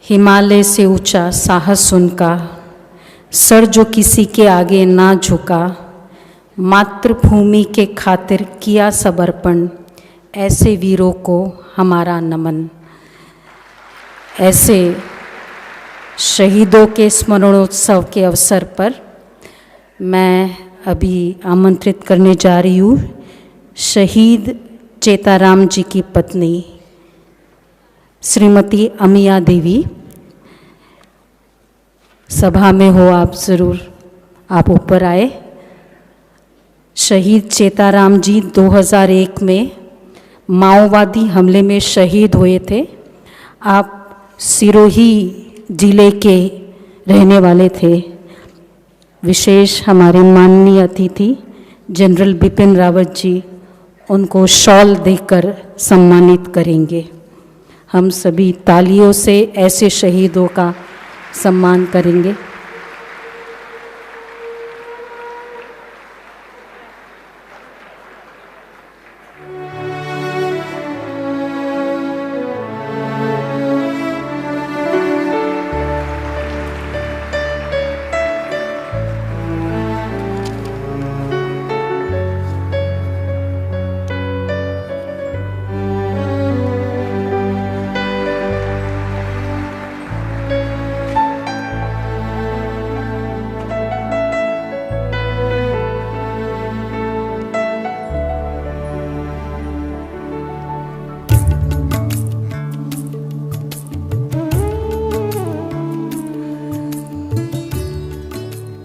हिमालय से ऊंचा साहस उनका, सर जो किसी के आगे ना झुका, मातृभूमि के खातिर किया समर्पण, ऐसे वीरों को हमारा नमन। ऐसे शहीदों के स्मरणोत्सव के अवसर पर मैं अभी आमंत्रित करने जा रही हूँ शहीद चेताराम जी की पत्नी श्रीमती अमिया देवी। सभा में हो आप ज़रूर, आप ऊपर आए। शहीद चेताराम जी 2001 में माओवादी हमले में शहीद हुए थे। आप सिरोही जिले के रहने वाले थे। विशेष हमारे माननीय अतिथि जनरल बिपिन रावत जी उनको शॉल देकर सम्मानित करेंगे। हम सभी तालियों से ऐसे शहीदों का सम्मान करेंगे।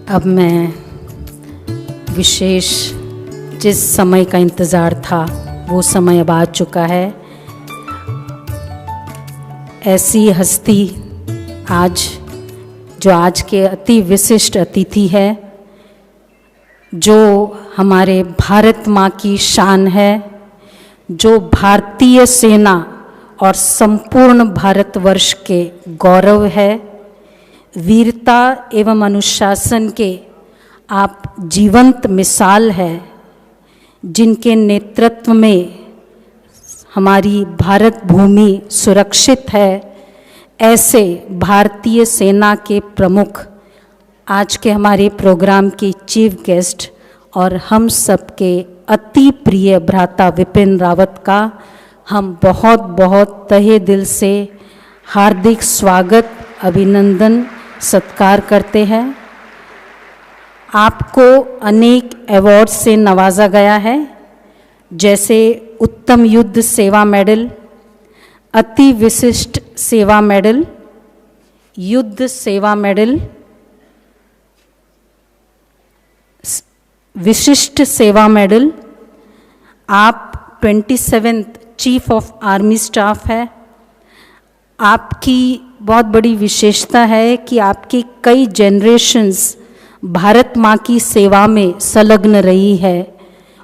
अब मैं विशेष जिस समय का इंतज़ार था वो समय अब आ चुका है। ऐसी हस्ती जो आज के अति विशिष्ट अतिथि है, जो हमारे भारत माँ की शान है, जो भारतीय सेना और संपूर्ण भारतवर्ष के गौरव है, वीरता एवं अनुशासन के आप जीवंत मिसाल है, जिनके नेतृत्व में हमारी भारत भूमि सुरक्षित है। ऐसे भारतीय सेना के प्रमुख आज के हमारे प्रोग्राम के चीफ गेस्ट और हम सबके अति प्रिय भ्राता विपिन रावत का हम बहुत बहुत तहे दिल से हार्दिक स्वागत, अभिनंदन, सत्कार करते हैं। आपको अनेक अवार्ड से नवाजा गया है, जैसे उत्तम युद्ध सेवा मेडल, अति विशिष्ट सेवा मेडल, युद्ध सेवा मेडल, विशिष्ट सेवा मेडल। आप 27th chief of army staff है। आपकी बहुत बड़ी विशेषता है कि आपकी कई जनरेशन्स भारत माँ की सेवा में संलग्न रही है।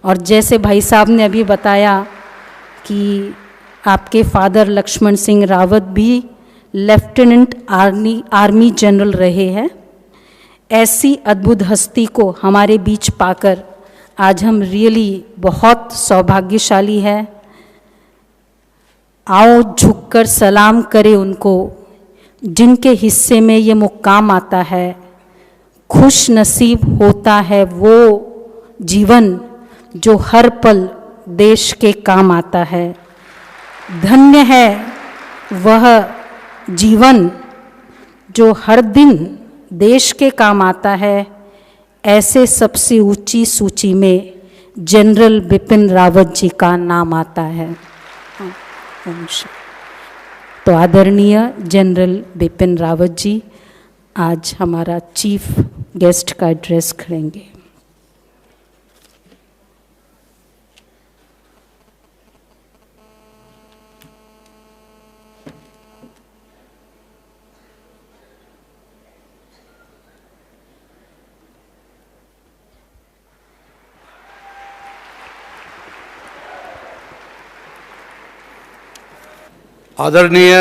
और जैसे भाई साहब ने अभी बताया कि आपके फादर लक्ष्मण सिंह रावत भी लेफ्टिनेंट आर्मी जनरल रहे हैं। ऐसी अद्भुत हस्ती को हमारे बीच पाकर आज हम रियली बहुत सौभाग्यशाली है। आओ झुककर सलाम करें उनको जिनके हिस्से में ये मुकाम आता है। खुश नसीब होता है वो जीवन जो हर पल देश के काम आता है। धन्य है वह जीवन जो हर दिन देश के काम आता है। ऐसे सबसे ऊंची सूची में जनरल बिपिन रावत जी का नाम आता है। तो आदरणीय जनरल बिपिन रावत जी आज हमारा चीफ गेस्ट का एड्रेस करेंगे। आदरणीय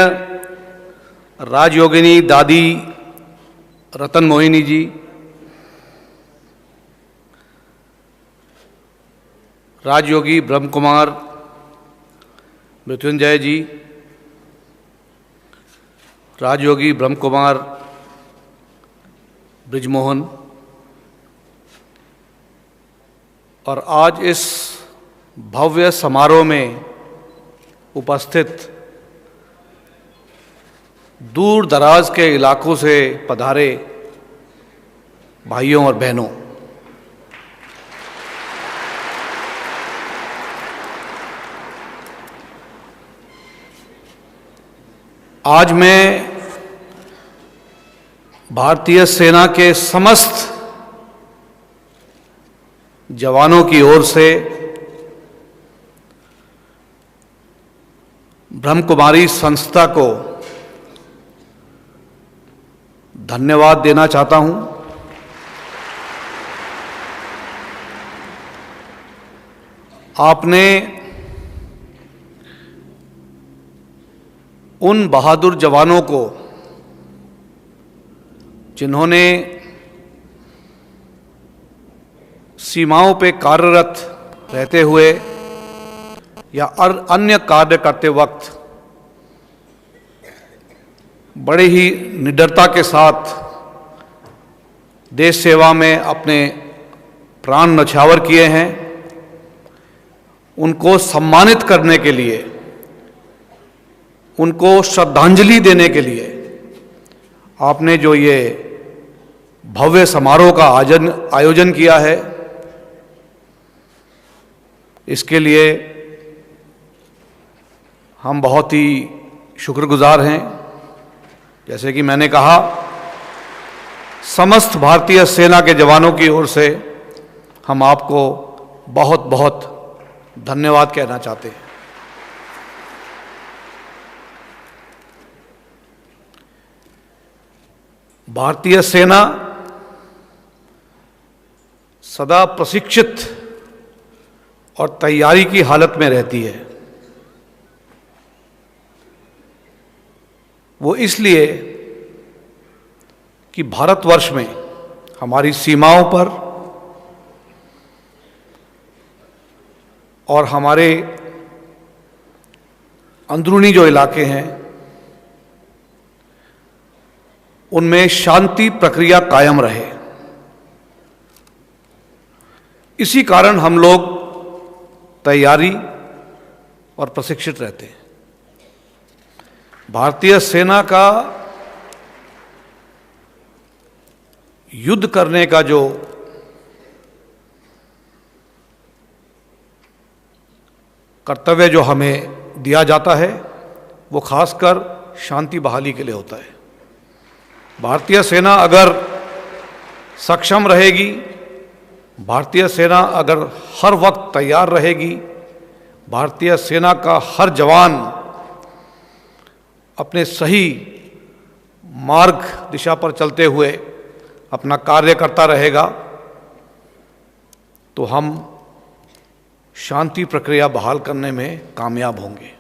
राजयोगिनी दादी रतन मोहिनी जी, राजयोगी ब्रह्म कुमार मृत्युंजय जी, राजयोगी ब्रह्म कुमार ब्रिजमोहन और आज इस भव्य समारोह में उपस्थित दूर दराज के इलाकों से पधारे भाइयों और बहनों, आज मैं भारतीय सेना के समस्त जवानों की ओर से ब्रह्म कुमारी संस्था को धन्यवाद देना चाहता हूं। आपने उन बहादुर जवानों को, जिन्होंने सीमाओं पे कार्यरत रहते हुए या अन्य कार्य करते वक्त बड़े ही निडरता के साथ देश सेवा में अपने प्राण न्यौछावर किए हैं, उनको सम्मानित करने के लिए, उनको श्रद्धांजलि देने के लिए आपने जो ये भव्य समारोह का आयोजन किया है, इसके लिए हम बहुत ही शुक्रगुजार हैं। जैसे कि मैंने कहा, समस्त भारतीय सेना के जवानों की ओर से हम आपको बहुत बहुत धन्यवाद कहना चाहते हैं। भारतीय सेना सदा प्रशिक्षित और तैयारी की हालत में रहती है। वो इसलिए कि भारतवर्ष में हमारी सीमाओं पर और हमारे अंदरूनी जो इलाके हैं उनमें शांति प्रक्रिया कायम रहे। इसी कारण हम लोग तैयारी और प्रशिक्षित रहते हैं। भारतीय सेना का युद्ध करने का जो कर्तव्य जो हमें दिया जाता है वो खासकर शांति बहाली के लिए होता है। भारतीय सेना अगर सक्षम रहेगी, भारतीय सेना अगर हर वक्त तैयार रहेगी, भारतीय सेना का हर जवान अपने सही मार्ग दिशा पर चलते हुए अपना कार्य करता रहेगा, तो हम शांति प्रक्रिया बहाल करने में कामयाब होंगे।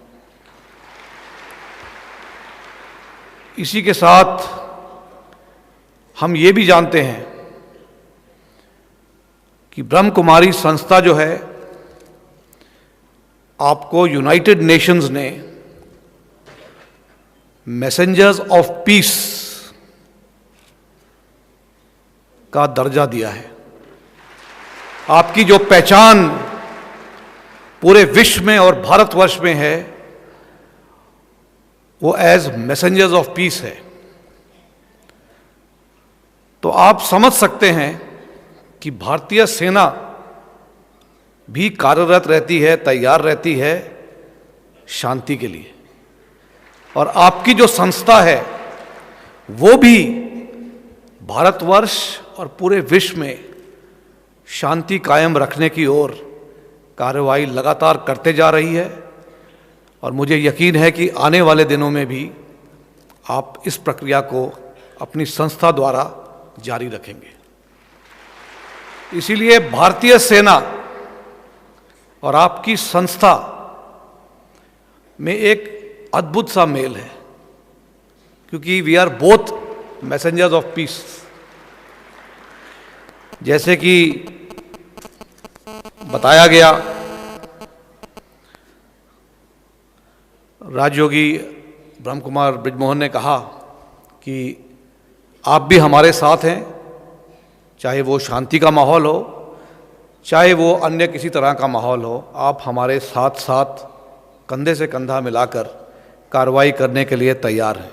इसी के साथ हम ये भी जानते हैं कि ब्रह्म कुमारी संस्था जो है, आपको यूनाइटेड नेशंस ने मैसेंजर्स ऑफ पीस का दर्जा दिया है। आपकी जो पहचान पूरे विश्व में और भारतवर्ष में है वो एज मैसेंजर्स ऑफ पीस है। तो आप समझ सकते हैं कि भारतीय सेना भी कार्यरत रहती है, तैयार रहती है शांति के लिए, और आपकी जो संस्था है वो भी भारतवर्ष और पूरे विश्व में शांति कायम रखने की ओर कार्रवाई लगातार करते जा रही है। और मुझे यकीन है कि आने वाले दिनों में भी आप इस प्रक्रिया को अपनी संस्था द्वारा जारी रखेंगे। इसीलिए भारतीय सेना और आपकी संस्था में एक अद्भुत सा मेल है, क्योंकि we are both messengers of peace. जैसे कि बताया गया, राजयोगी ब्रह्म कुमार ब्रिजमोहन ने कहा कि आप भी हमारे साथ हैं, चाहे वो शांति का माहौल हो, चाहे वो अन्य किसी तरह का माहौल हो, आप हमारे साथ साथ कंधे से कंधा मिलाकर कार्रवाई करने के लिए तैयार हैं।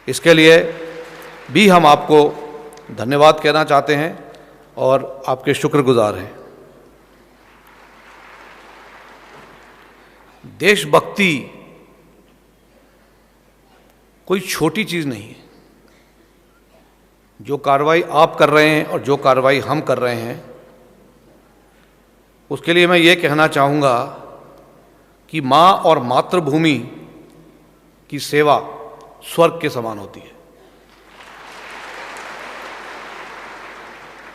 इसके लिए भी हम आपको धन्यवाद कहना चाहते हैं और आपके शुक्रगुजार हैं। देशभक्ति कोई छोटी चीज़ नहीं है। जो कार्रवाई आप कर रहे हैं और जो कार्रवाई हम कर रहे हैं, उसके लिए मैं ये कहना चाहूँगा कि माँ और मातृभूमि की सेवा स्वर्ग के समान होती है।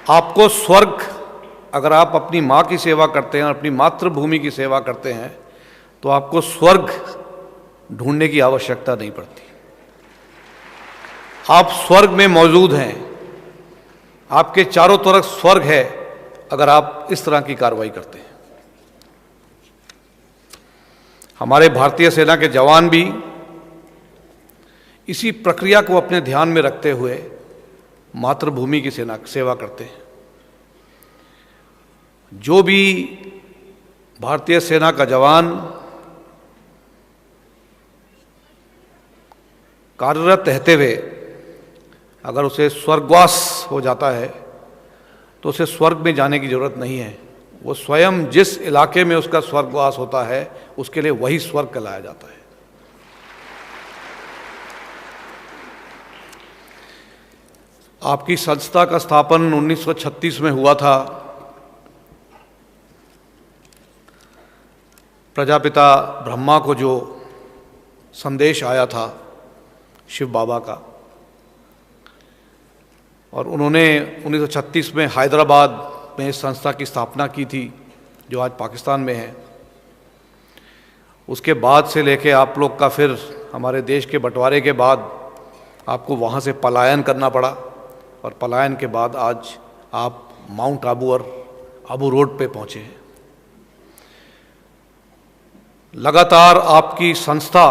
आपको स्वर्ग, अगर आप अपनी माँ की सेवा करते हैं और अपनी मातृभूमि की सेवा करते हैं, तो आपको स्वर्ग ढूंढने की आवश्यकता नहीं पड़ती। आप स्वर्ग में मौजूद हैं, आपके चारों तरफ स्वर्ग है अगर आप इस तरह की कार्रवाई करते हैं। हमारे भारतीय सेना के जवान भी इसी प्रक्रिया को अपने ध्यान में रखते हुए मातृभूमि की सेवा करते हैं। जो भी भारतीय सेना का जवान कार्यरत रहते हुए अगर उसे स्वर्गवास हो जाता है, तो उसे स्वर्ग में जाने की जरूरत नहीं है। वो स्वयं जिस इलाके में उसका स्वर्गवास होता है, उसके लिए वही स्वर्ग कहलाया जाता है। आपकी संस्था का स्थापन 1936 में हुआ था। प्रजापिता ब्रह्मा को जो संदेश आया था शिव बाबा का, और उन्होंने 1936 में हैदराबाद में इस संस्था की स्थापना की थी, जो आज पाकिस्तान में है। उसके बाद से लेके आप लोग का फिर हमारे देश के बंटवारे के बाद आपको वहाँ से पलायन करना पड़ा, और पलायन के बाद आज आप माउंट आबू और आबू रोड पे पहुँचे हैं। लगातार आपकी संस्था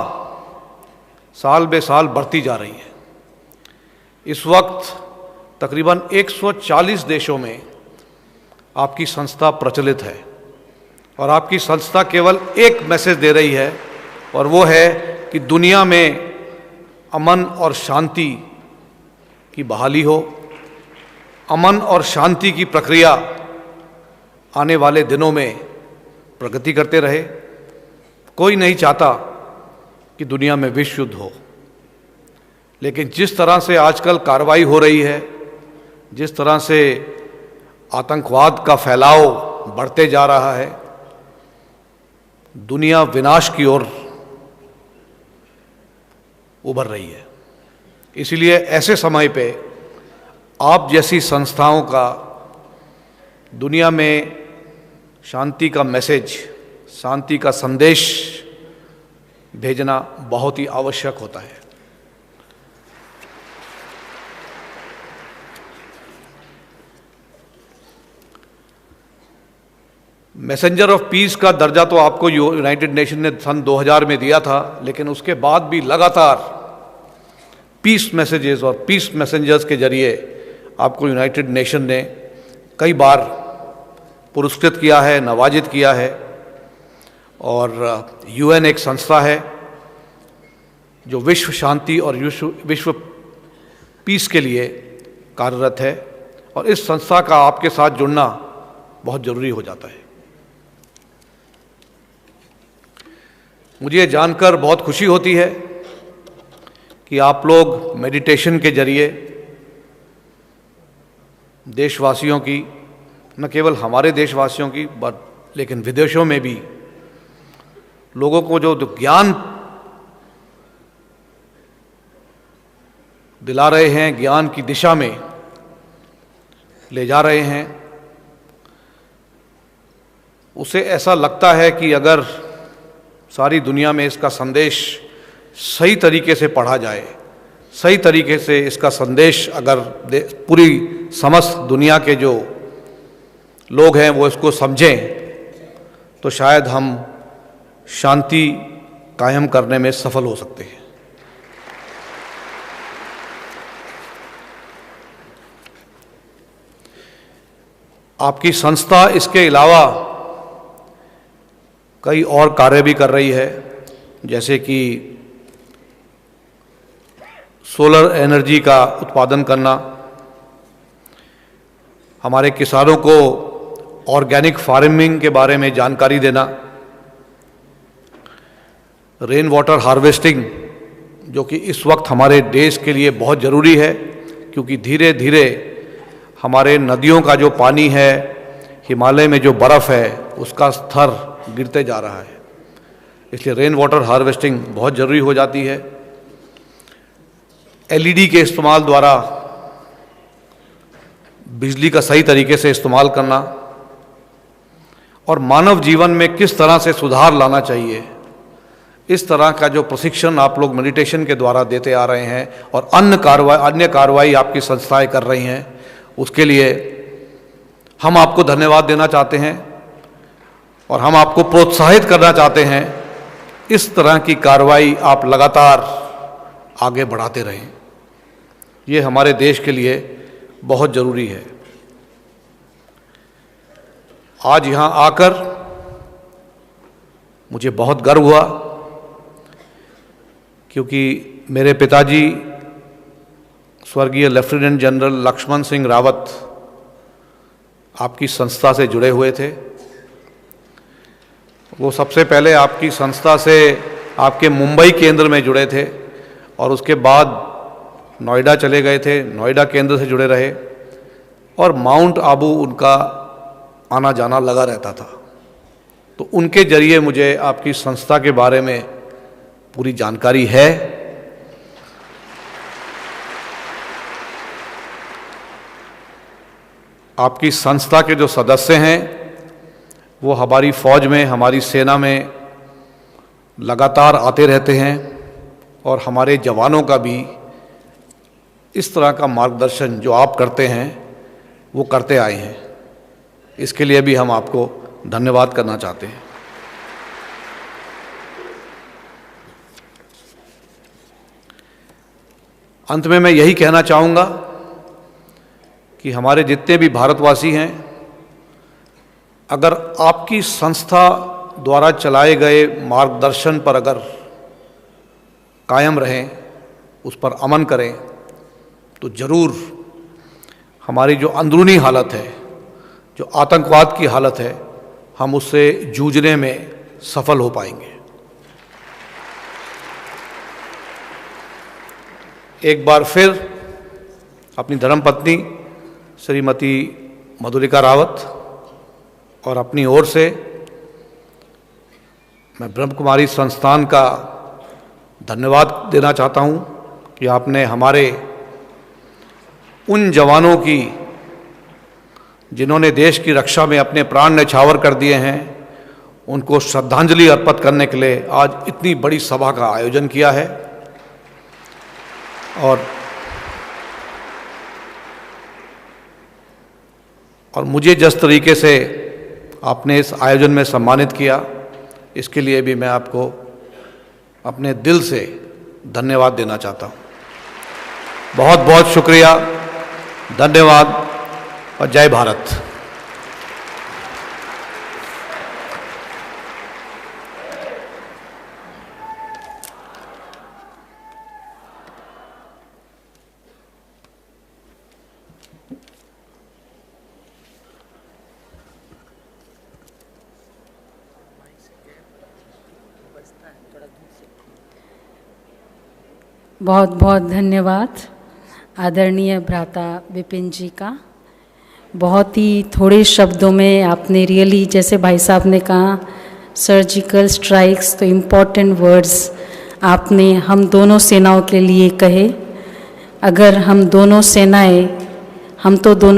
साल बे साल बढ़ती जा रही है। इस वक्त तकरीबन 140 देशों में आपकी संस्था प्रचलित है, और आपकी संस्था केवल एक मैसेज दे रही है, और वो है कि दुनिया में अमन और शांति की बहाली हो। अमन और शांति की प्रक्रिया आने वाले दिनों में प्रगति करते रहे। कोई नहीं चाहता कि दुनिया में विश्व युद्ध हो, लेकिन जिस तरह से आजकल कार्रवाई हो रही है, जिस तरह से आतंकवाद का फैलाव बढ़ते जा रहा है, दुनिया विनाश की ओर उभर रही है। इसलिए ऐसे समय पे आप जैसी संस्थाओं का दुनिया में शांति का मैसेज, शांति का संदेश भेजना बहुत ही आवश्यक होता है। मैसेंजर ऑफ पीस का दर्जा तो आपको यूनाइटेड नेशन ने सन 2000 में दिया था, लेकिन उसके बाद भी लगातार पीस मैसेजेस और पीस मैसेंजर्स के जरिए आपको यूनाइटेड नेशन ने कई बार पुरस्कृत किया है, नवाजित किया है। और यूएन एक संस्था है जो विश्व शांति और विश्व पीस के लिए कार्यरत है, और इस संस्था का आपके साथ जुड़ना बहुत ज़रूरी हो जाता है। मुझे ये जानकर बहुत खुशी होती है कि आप लोग मेडिटेशन के जरिए देशवासियों की, न केवल हमारे देशवासियों की लेकिन विदेशों में भी लोगों को जो ज्ञान दिला रहे हैं, ज्ञान की दिशा में ले जा रहे हैं, उसे ऐसा लगता है कि अगर सारी दुनिया में इसका संदेश सही तरीके से पढ़ा जाए, सही तरीके से इसका संदेश अगर पूरी समस्त दुनिया के जो लोग हैं वो इसको समझें, तो शायद हम शांति कायम करने में सफल हो सकते हैं। आपकी संस्था इसके अलावा कई और कार्य भी कर रही है, जैसे कि सोलर एनर्जी का उत्पादन करना, हमारे किसानों को ऑर्गेनिक फार्मिंग के बारे में जानकारी देना, रेन वाटर हार्वेस्टिंग, जो कि इस वक्त हमारे देश के लिए बहुत ज़रूरी है, क्योंकि धीरे धीरे हमारे नदियों का जो पानी है, हिमालय में जो बर्फ़ है, उसका स्तर गिरते जा रहा है, इसलिए रेन वाटर हार्वेस्टिंग बहुत ज़रूरी हो जाती है। एलईडी के इस्तेमाल द्वारा बिजली का सही तरीके से इस्तेमाल करना और मानव जीवन में किस तरह से सुधार लाना चाहिए, इस तरह का जो प्रशिक्षण आप लोग मेडिटेशन के द्वारा देते आ रहे हैं और अन्य कार्रवाई आपकी संस्थाएं कर रही हैं, उसके लिए हम आपको धन्यवाद देना चाहते हैं और हम आपको प्रोत्साहित करना चाहते हैं। इस तरह की कार्रवाई आप लगातार आगे बढ़ाते रहें, ये हमारे देश के लिए बहुत ज़रूरी है। आज यहाँ आकर मुझे बहुत गर्व हुआ, क्योंकि मेरे पिताजी स्वर्गीय लेफ्टिनेंट जनरल लक्ष्मण सिंह रावत आपकी संस्था से जुड़े हुए थे। वो सबसे पहले आपकी संस्था से आपके मुंबई केंद्र में जुड़े थे और उसके बाद नोएडा चले गए थे, नोएडा केंद्र से जुड़े रहे और माउंट आबू उनका आना जाना लगा रहता था। तो उनके जरिए मुझे आपकी संस्था के बारे में पूरी जानकारी है। आपकी संस्था के जो सदस्य हैं वो हमारी फौज में, हमारी सेना में लगातार आते रहते हैं और हमारे जवानों का भी इस तरह का मार्गदर्शन जो आप करते हैं वो करते आए हैं। इसके लिए भी हम आपको धन्यवाद करना चाहते हैं। अंत में मैं यही कहना चाहूँगा कि हमारे जितने भी भारतवासी हैं, अगर आपकी संस्था द्वारा चलाए गए मार्गदर्शन पर अगर कायम रहें, उस पर अमन करें, तो ज़रूर हमारी जो अंदरूनी हालत है, जो आतंकवाद की हालत है, हम उससे जूझने में सफल हो पाएंगे। एक बार फिर अपनी धर्मपत्नी श्रीमती मधुलिका रावत और अपनी ओर से मैं ब्रह्म कुमारी संस्थान का धन्यवाद देना चाहता हूँ कि आपने हमारे उन जवानों की जिन्होंने देश की रक्षा में अपने प्राण न्यौछावर कर दिए हैं, उनको श्रद्धांजलि अर्पित करने के लिए आज इतनी बड़ी सभा का आयोजन किया है। और मुझे जिस तरीके से आपने इस आयोजन में सम्मानित किया, इसके लिए भी मैं आपको अपने दिल से धन्यवाद देना चाहता हूँ। बहुत बहुत शुक्रिया, धन्यवाद और जय भारत। बहुत बहुत धन्यवाद आदरणीय भ्राता विपिन जी का। बहुत ही थोड़े शब्दों में आपने रियली, जैसे भाई साहब ने कहा, सर्जिकल स्ट्राइक्स, तो इम्पॉर्टेंट वर्ड्स आपने हम दोनों सेनाओं के लिए कहे। अगर हम दोनों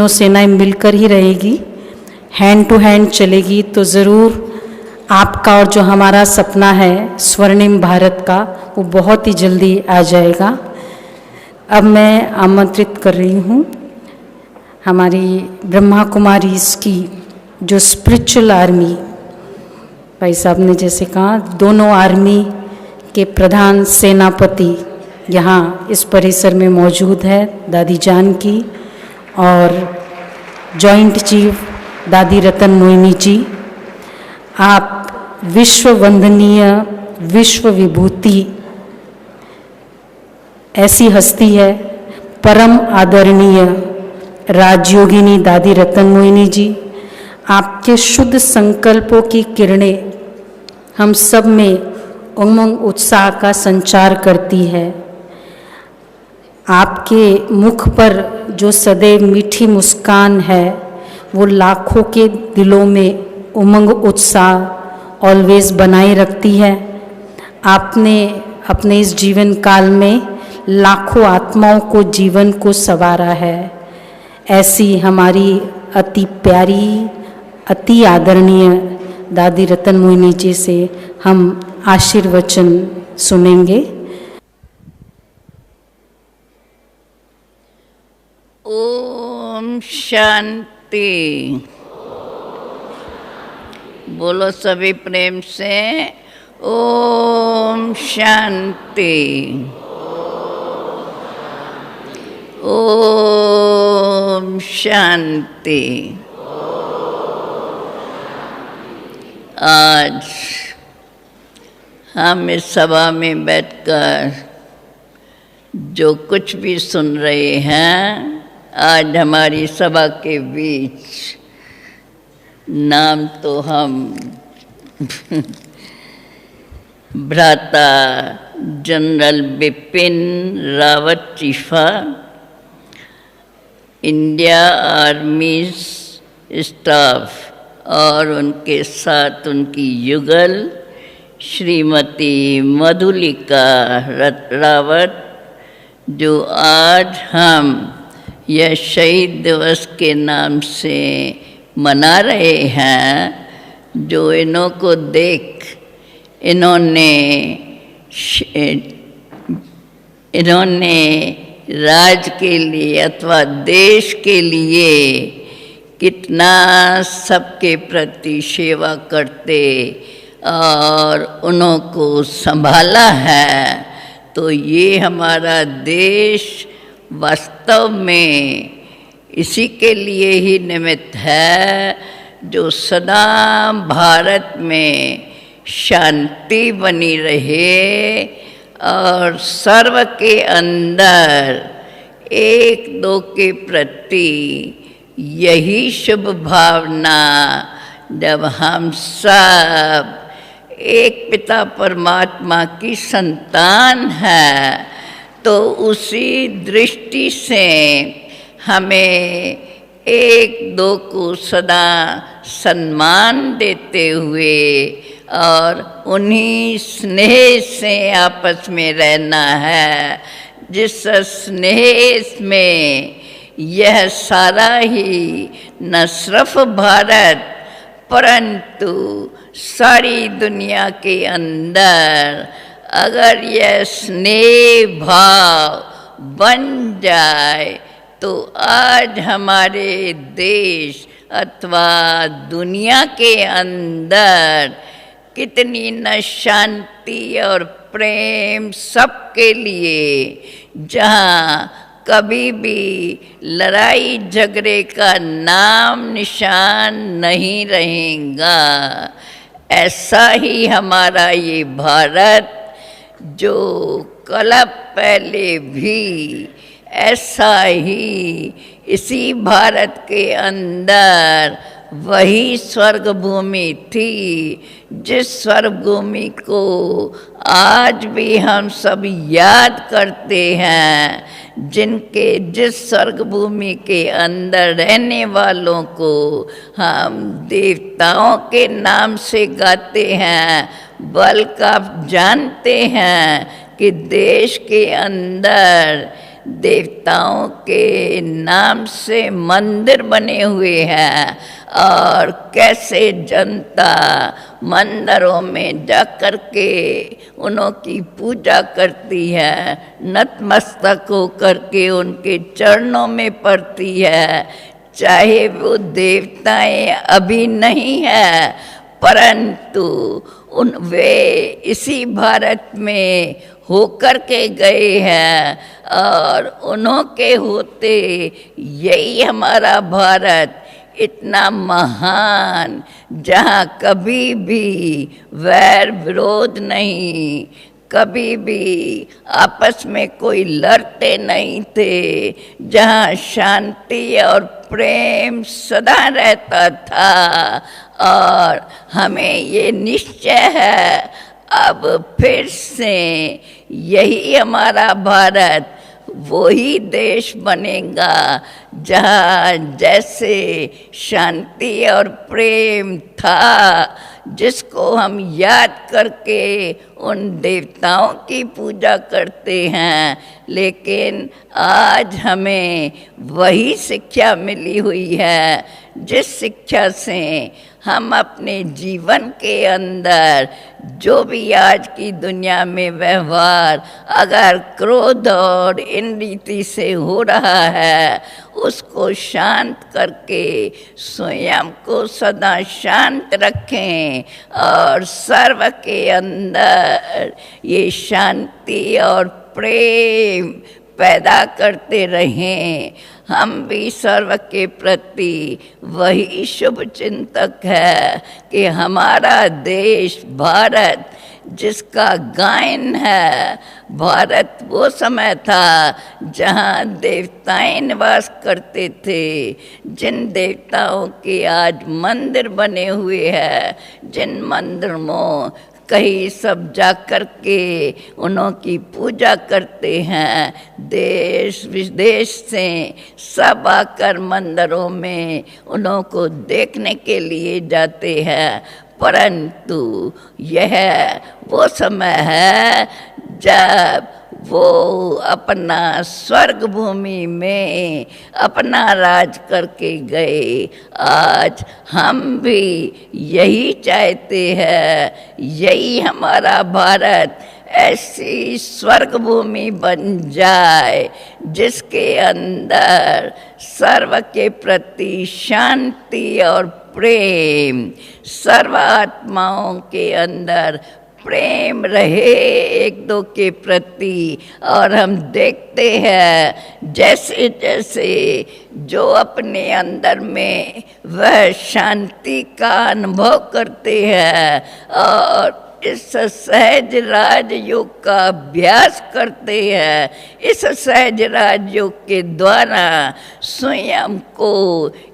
सेनाएं मिलकर ही रहेगी, हैंड टू हैंड चलेगी, तो ज़रूर आपका और जो हमारा सपना है स्वर्णिम भारत का, वो बहुत ही जल्दी आ जाएगा। अब मैं आमंत्रित कर रही हूँ हमारी ब्रह्मा कुमारीज़ की जो स्पिरिचुअल आर्मी, भाई साहब ने जैसे कहा, दोनों आर्मी के प्रधान सेनापति यहाँ इस परिसर में मौजूद है, दादी जानकी और जॉइंट चीफ दादी रतन मोहिनी जी, आप विश्व वंदनीय, विश्व विभूति ऐसी हस्ती है, परम आदरणीय राजयोगिनी दादी रतन मोहिनी जी। आपके शुद्ध संकल्पों की किरणें हम सब में उमंग उत्साह का संचार करती है। आपके मुख पर जो सदैव मीठी मुस्कान है वो लाखों के दिलों में उमंग उत्साह ऑलवेज बनाए रखती है। आपने अपने इस जीवन काल में लाखों आत्माओं को जीवन को संवारा है। ऐसी हमारी अति प्यारी, अति आदरणीय दादी रतन मोहिनी जी से हम आशीर्वचन सुनेंगे। ओम शांति। बोलो सभी प्रेम से, ओम शांति। ओम शांति। आज हम इस सभा में बैठकर जो कुछ भी सुन रहे हैं, आज हमारी सभा के बीच नाम तो हम भ्राता जनरल बिपिन रावत चीफा, इंडिया आर्मी स्टाफ और उनके साथ उनकी युगल श्रीमती मधुलिका रावत, जो आज हम यह शहीद दिवस के नाम से मना रहे हैं, जो इन्हों को देख इन्होंने राज्य के लिए अथवा देश के लिए कितना सबके प्रति सेवा करते और उन्हों को संभाला है, तो ये हमारा देश वास्तव में इसी के लिए ही निमित्त है, जो सदा भारत में शांति बनी रहे और सर्व के अंदर एक दो के प्रति यही शुभ भावना, जब हम सब एक पिता परमात्मा की संतान है, तो उसी दृष्टि से हमें एक दो को सदा सम्मान देते हुए और उन्हीं स्नेह से आपस में रहना है, जिस स्नेह में यह सारा ही न सिर्फ भारत परंतु सारी दुनिया के अंदर अगर यह स्नेह भाव बन जाए, तो आज हमारे देश अथवा दुनिया के अंदर कितनी न शांति और प्रेम सबके लिए, जहाँ कभी भी लड़ाई झगड़े का नाम निशान नहीं रहेगा। ऐसा ही हमारा ये भारत, जो कल पहले भी ऐसा ही इसी भारत के अंदर वही स्वर्ग भूमि थी, जिस स्वर्ग भूमि को आज भी हम सब याद करते हैं, जिस स्वर्ग भूमि के अंदर रहने वालों को हम देवताओं के नाम से गाते हैं, बल्कि आप जानते हैं कि देश के अंदर देवताओं के नाम से मंदिर बने हुए हैं और कैसे जनता मंदिरों में जाकर के उन्हों की पूजा करती है, नतमस्तक होकर के उनके चरणों में पड़ती है, चाहे वो देवताएं अभी नहीं है, परंतु वे इसी भारत में होकर के गए हैं और उन्हों के होते यही हमारा भारत इतना महान, जहाँ कभी भी वैर विरोध नहीं, कभी भी आपस में कोई लड़ते नहीं थे, जहाँ शांति और प्रेम सदा रहता था। और हमें ये निश्चय है, अब फिर से यही हमारा भारत वही देश बनेगा जहाँ जैसे शांति और प्रेम था, जिसको हम याद करके उन देवताओं की पूजा करते हैं। लेकिन आज हमें वही शिक्षा मिली हुई है, जिस शिक्षा से हम अपने जीवन के अंदर जो भी आज की दुनिया में व्यवहार अगर क्रोध और इन रीति से हो रहा है, उसको शांत करके स्वयं को सदा शांत रखें और सर्व के अंदर ये शांति और प्रेम पैदा करते रहें। हम भी सर्व के प्रति वही शुभ चिंतक है कि हमारा देश भारत, जिसका गायन है, भारत वो समय था जहाँ देवताएं निवास करते थे, जिन देवताओं के आज मंदिर बने हुए हैं, जिन मंदिर में कहीं सब जा कर के उन्हों की पूजा करते हैं। देश विदेश से सब आकर मंदिरों में उन्हों को देखने के लिए जाते हैं। परंतु यह वो समय है जब वो अपना स्वर्ग भूमि में अपना राज करके गए। आज हम भी यही चाहते हैं, यही हमारा भारत ऐसी स्वर्ग भूमि बन जाए जिसके अंदर सर्व के प्रति शांति और प्रेम, सर्व आत्माओं के अंदर प्रेम रहे एक दो के प्रति। और हम देखते हैं जैसे जैसे जो अपने अंदर में वह शांति का अनुभव करते हैं और इस सहज राजयोग का अभ्यास करते हैं, इस सहज राजयोग के द्वारा स्वयं को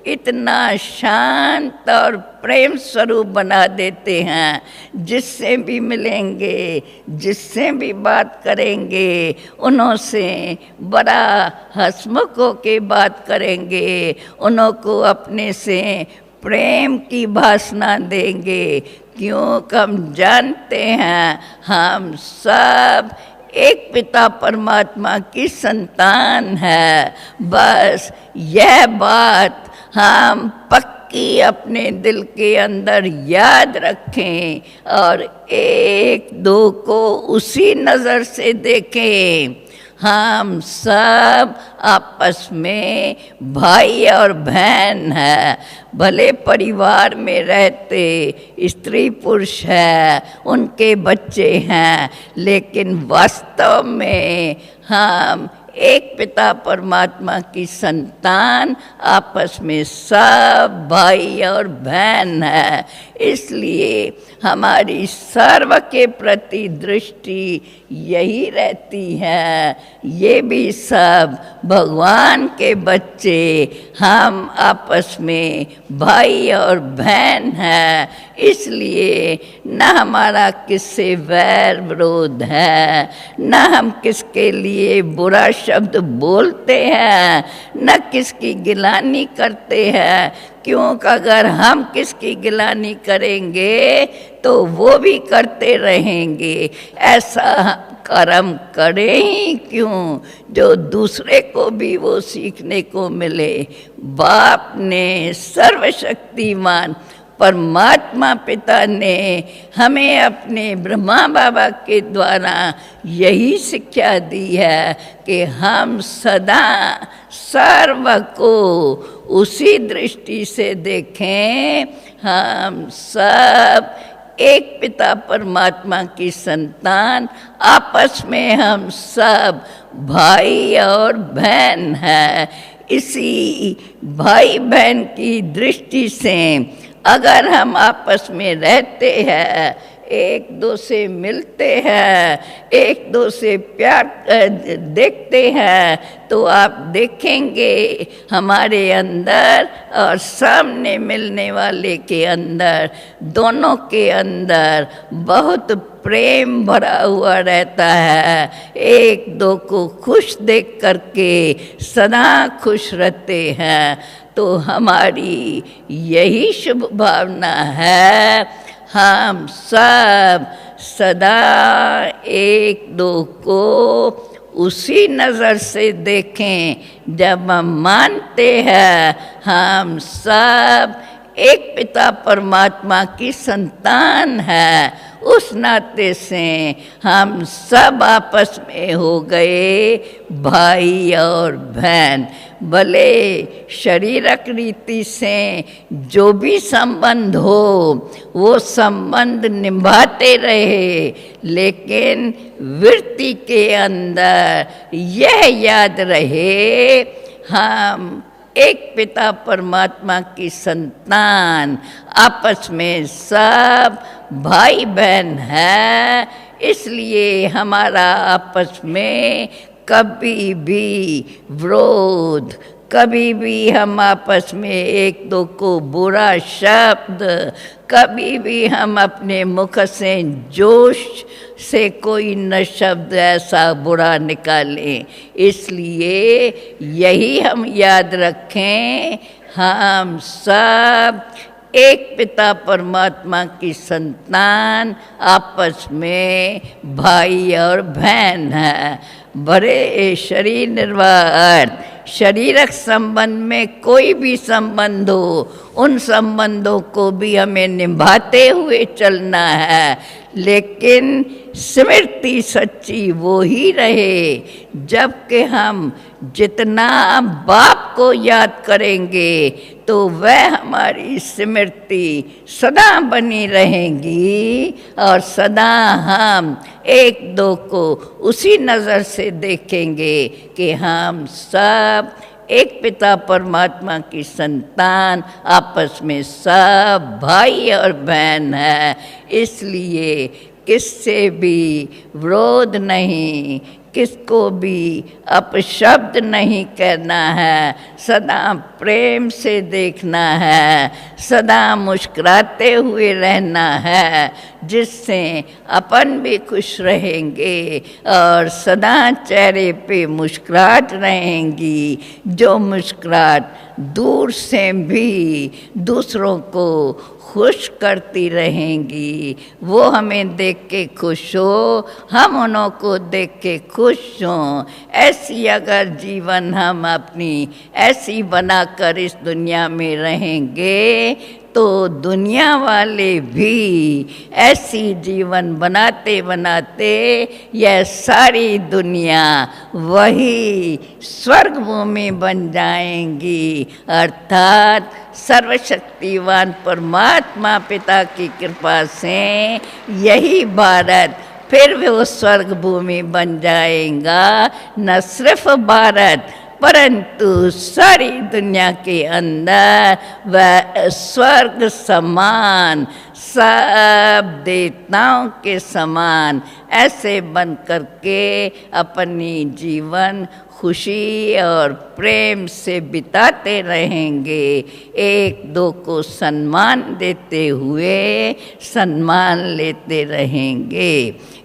इतना शांत और प्रेम स्वरूप बना देते हैं, जिससे भी मिलेंगे, जिससे भी बात करेंगे, उन्हों से बड़ा हंसमुख होके बात करेंगे, उन्हों को अपने से प्रेम की भाषा देंगे। क्यों हम जानते हैं हम सब एक पिता परमात्मा की संतान है। बस यह बात हम पक्की अपने दिल के अंदर याद रखें और एक दो को उसी नज़र से देखें। हम सब आपस में भाई और बहन है। भले परिवार में रहते स्त्री पुरुष है, उनके बच्चे हैं, लेकिन वास्तव में हम एक पिता परमात्मा की संतान आपस में सब भाई और बहन है। इसलिए हमारी सर्व के प्रति दृष्टि यही रहती है, ये भी सब भगवान के बच्चे, हम आपस में भाई और बहन हैं। इसलिए न हमारा किससे वैर विरोध है, न हम किसके लिए बुरा शब्द बोलते हैं, न किसकी गिलानी करते हैं। क्योंकि अगर हम किसकी गिलानी करेंगे तो वो भी करते रहेंगे। ऐसा कर्म करें ही क्यों जो दूसरे को भी वो सीखने को मिले। बाप ने, सर्वशक्तिमान परमात्मा पिता ने हमें अपने ब्रह्मा बाबा के द्वारा यही शिक्षा दी है कि हम सदा सर्व को उसी दृष्टि से देखें। हम सब एक पिता परमात्मा की संतान, आपस में हम सब भाई और बहन हैं। इसी भाई बहन की दृष्टि से अगर हम आपस में रहते हैं, एक दो से मिलते हैं, एक दो से प्यार देखते हैं, तो आप देखेंगे हमारे अंदर और सामने मिलने वाले के अंदर, दोनों के अंदर बहुत प्रेम भरा हुआ रहता है। एक दो को खुश देख करके सदा खुश रहते हैं। तो हमारी यही शुभ भावना है, हम सब सदा एक दो को उसी नज़र से देखें। जब हम मानते हैं हम सब एक पिता परमात्मा की संतान है, उस नाते से हम सब आपस में हो गए भाई और बहन। भले शरीरक रीति से जो भी संबंध हो वो संबंध निभाते रहे, लेकिन वृत्ति के अंदर यह याद रहे हम एक पिता परमात्मा की संतान, आपस में सब भाई बहन है। इसलिए हमारा आपस में कभी भी विरोध, कभी भी हम आपस में एक दो को बुरा शब्द, कभी भी हम अपने मुख से जोश से कोई न शब्द ऐसा बुरा निकालें। इसलिए यही हम याद रखें, हम सब एक पिता परमात्मा की संतान, आपस में भाई और बहन है। बड़े शरीर निर्वाह शरीरक संबंध में कोई भी संबंध हो, उन संबंधों को भी हमें निभाते हुए चलना है, लेकिन स्मृति सच्ची वो ही रहे। जबकि हम जितना बाप को याद करेंगे तो वह हमारी स्मृति सदा बनी रहेंगी और सदा हम एक दो को उसी नज़र से देखेंगे कि हम सब एक पिता परमात्मा की संतान, आपस में सब भाई और बहन है। इसलिए किससे भी विरोध नहीं, किसको भी अपशब्द नहीं कहना है, सदा प्रेम से देखना है, सदा मुस्कुराते हुए रहना है, जिससे अपन भी खुश रहेंगे और सदा चेहरे पे मुस्कुराहट रहेंगी। जो मुस्कुराहट दूर से भी दूसरों को खुश करती रहेंगी, वो हमें देख के खुश हो, हम उन्हों को देख के खुश हों। ऐसी अगर जीवन हम अपनी ऐसी बनाकर इस दुनिया में रहेंगे तो दुनिया वाले भी ऐसी जीवन बनाते बनाते यह सारी दुनिया वही स्वर्ग भूमि बन जाएंगी। अर्थात सर्वशक्तिवान परमात्मा पिता की कृपा से यही भारत फिर वो स्वर्ग भूमि बन जाएगा। न सिर्फ भारत परंतु सारी दुनिया के अंदर वह स्वर्ग समान, सब देवताओं के समान ऐसे बन करके अपनी जीवन खुशी और प्रेम से बिताते रहेंगे। एक दो को सम्मान देते हुए सम्मान लेते रहेंगे।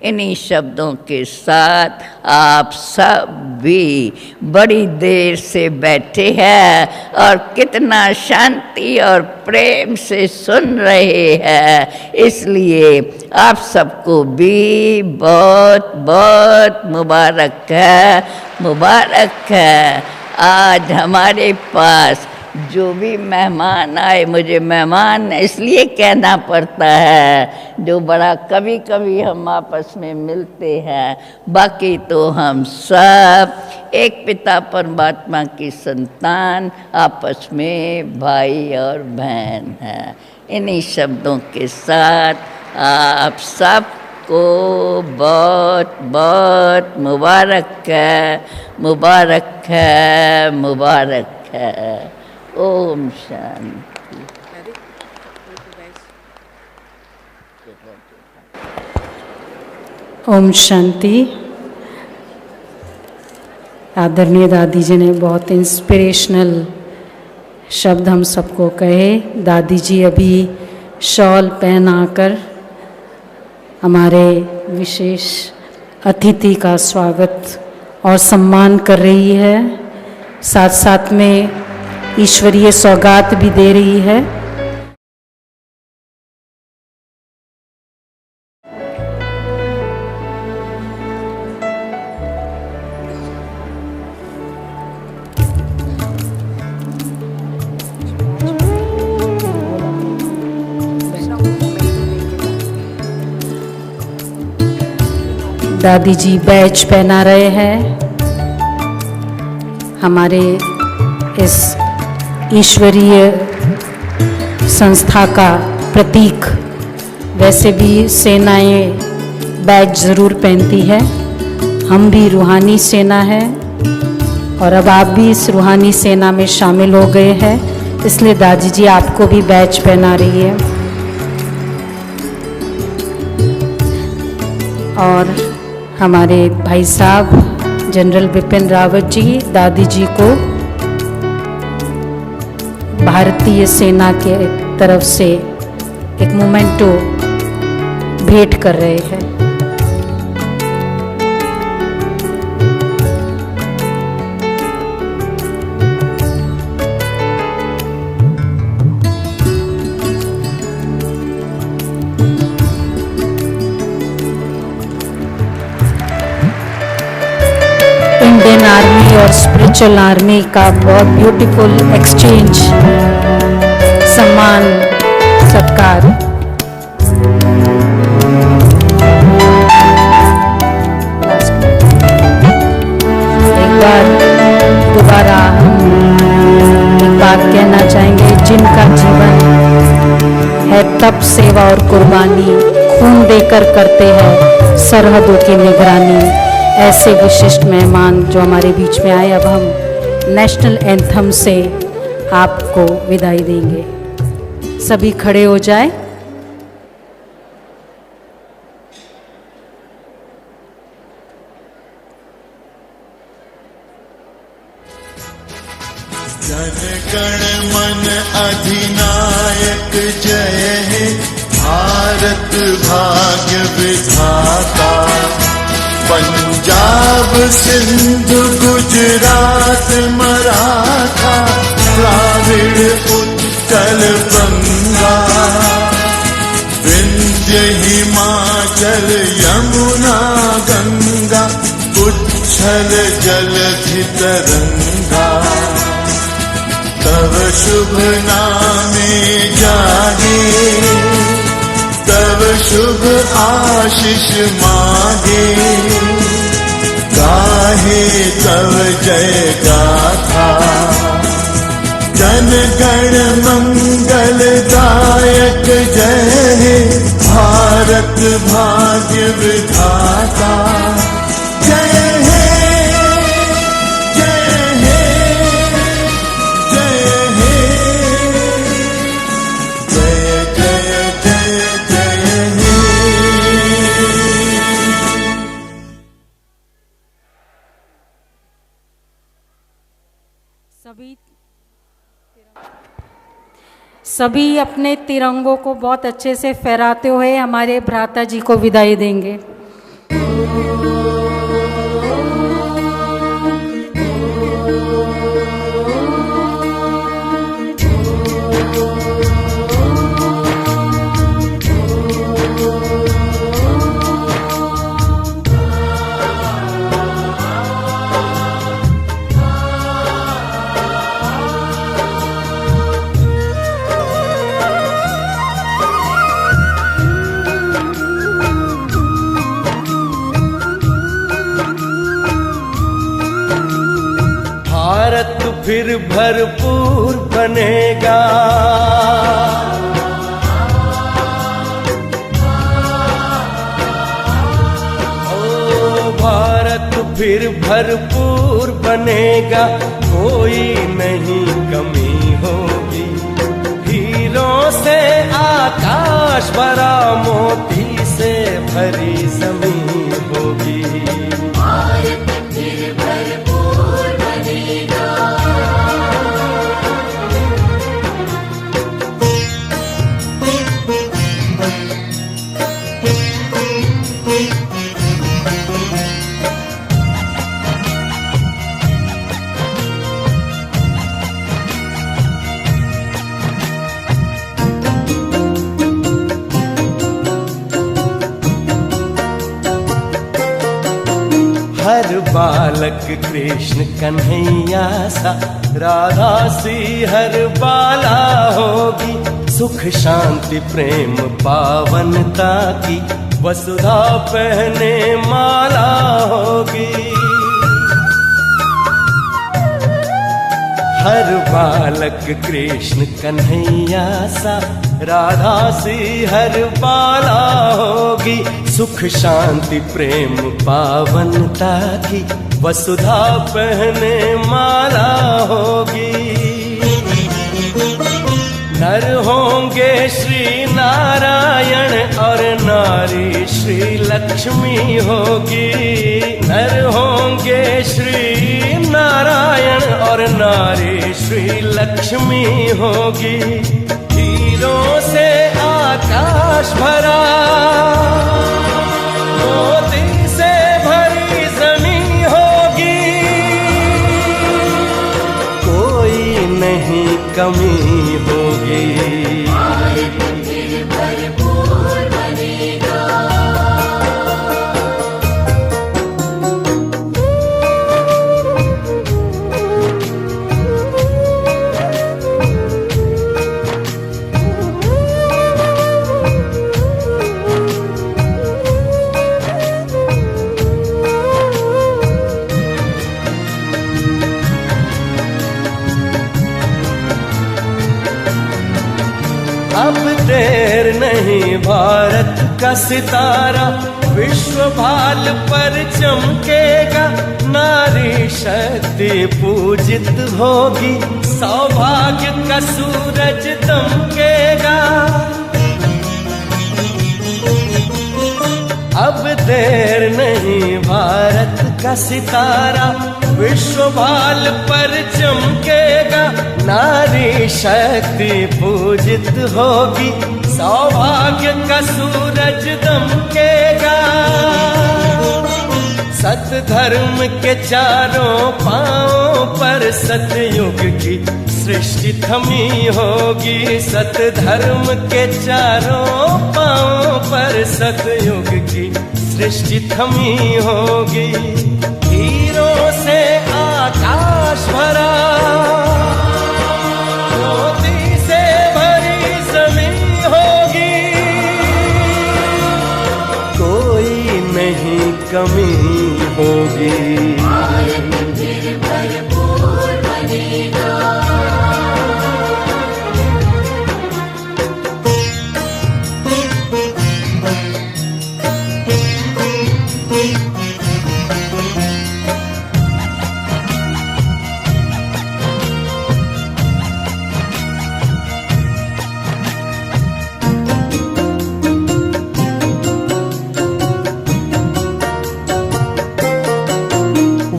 इन्हीं शब्दों के साथ आप सब भी बड़ी देर से बैठे हैं और कितना शांति और प्रेम से सुन रहे हैं। इसलिए आप सबको भी बहुत बहुत मुबारक है, मुबारक है। आज हमारे पास जो भी मेहमान आए, मुझे मेहमान इसलिए कहना पड़ता है, जो बड़ा कभी कभी हम आपस में मिलते हैं, बाकी तो हम सब एक पिता परमात्मा की संतान, आपस में भाई और बहन हैं। इन्हीं शब्दों के साथ आप सब को बहुत बहुत मुबारक है, मुबारक है, मुबारक है। ओम शांति। ओम शांति। आदरणीय दादी जी ने बहुत इंस्पिरेशनल शब्द हम सबको कहे। दादी जी अभी शॉल पहनाकर हमारे विशेष अतिथि का स्वागत और सम्मान कर रही है, साथ साथ में ईश्वरीय सौगात भी दे रही है। दादी जी बैच पहना रहे हैं हमारे इस ईश्वरीय संस्था का प्रतीक। वैसे भी सेनाएं बैच ज़रूर पहनती है, हम भी रूहानी सेना है और अब आप भी इस रूहानी सेना में शामिल हो गए हैं, इसलिए दादी जी आपको भी बैच पहना रही है। और हमारे भाई साहब जनरल बिपिन रावत जी दादी जी को भारतीय सेना के तरफ से एक मोमेंटो भेंट कर रहे हैं। इंडियन आर्मी और स्पिरिचुअल आर्मी का बहुत ब्यूटीफुल एक्सचेंज, सम्मान, सत्कार। एक बार दोबारा हम एक बात कहना चाहेंगे, जिनका जीवन है तप, सेवा और कुर्बानी, खून देकर करते हैं सरहदों की निगरानी। ऐसे विशिष्ट मेहमान जो हमारे बीच में आए, अब हम नेशनल एंथम से आपको विदाई देंगे। सभी खड़े हो जाए। जन गण मन अधिनायक जय हे, भारत भाग्य विधाता। पंजाब सिंधु गुजरात मराठा, द्राविड़ उत्कल बंगा। विंध्य हिमाचल यमुना गंगा, उच्छल जलधि तरंगा। तव शुभ नामे जागे, तव शुभ आशीष मांगे। गाहे तव जय गाथा, जन गण मंगल दायक जय हे, भारत भाग्य विधाता। जय हे, जय हे, जय हे, जय जय जय जय हे। सभी अपने तिरंगों को बहुत अच्छे से फहराते हुए हमारे भ्राता जी को विदाई देंगे। फिर भरपूर बनेगा, फिर भरपूर बनेगा, कोई नहीं कमी होगी। हीरों से आकाश भरा, मोती से भरी जमीन होगी। भारत फिर भरपूर बनेगा। हर बालक कृष्ण कन्हैया सा, राधा सी हर बाला होगी। सुख शांति प्रेम पावनता की, वसुधा पहने माला होगी। हर बालक कृष्ण कन्हैया सा, राधा सी हर बाला होगी। सुख शांति प्रेम पावनता की, वसुधा पहने माला होगी। नर होंगे श्री नारायण और नारी श्री लक्ष्मी होगी। नर होंगे श्री नारायण और नारी श्री लक्ष्मी होगी। हीरों से आकाश भरा, मोती से भरी जमीन होगी। कोई नहीं कमी होगी। भारत फिर भरपूर बनेगा। अब देर नहीं, भारत का सितारा विश्व भाल पर चमकेगा। नारी शक्ति पूजित होगी, सौभाग्य का सूरज दमकेगा। अब देर नहीं, भारत का सितारा विश्व भाल पर चमकेगा। नारी शक्ति पूजित होगी, सौभाग्य का सूरज दमकेगा। सत धर्म के चारों पांवों पर सतयुग की सृष्टि थमी होगी। सत धर्म के चारों पांवों पर सतयुग की सृष्टि थमी होगी। हीरों से आकाश भरा, मोती से भरी जमीन होगी। कोई नहीं कमी होगी। भारत फिर भरपूर बनेगा।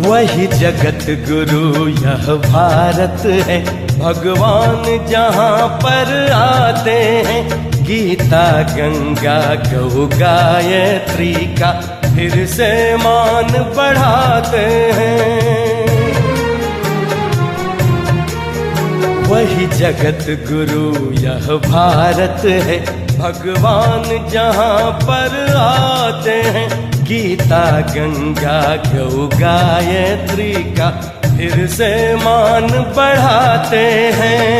वही जगत गुरु यह भारत है, भगवान जहाँ पर आते हैं। गीता गंगा गौ गायत्री का फिर से मान बढ़ाते हैं। वही जगत गुरु यह भारत है, भगवान जहाँ पर आते हैं। गीता गंगा गौ गायत्री का फिर से मान बढ़ाते हैं।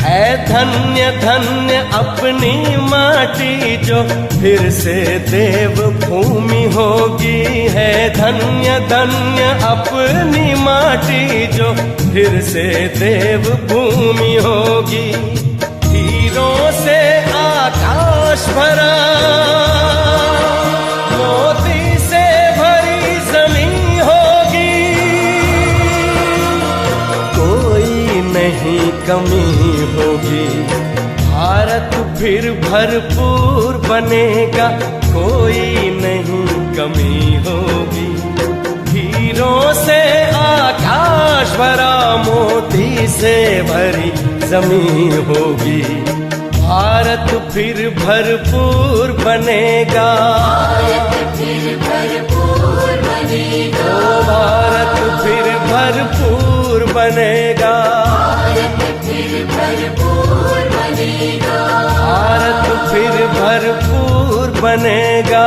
है धन्य धन्य अपनी माटी जो फिर से देव भूमि होगी। है धन्य धन्य अपनी माटी जो फिर से देव भूमि होगी। हीरों से आकाश भरा, मोती से भरी कमी होगी। भारत फिर भरपूर बनेगा, कोई नहीं कमी होगी। हीरों से आकाश भरा, मोती से भरी जमीन होगी। भारत फिर भरपूर बनेगा, भारत फिर भरपूर बनेगा, भारत फिर भरपूर बनेगा, भारत फिर भरपूर बनेगा, भारत फिर भरपूर बनेगा।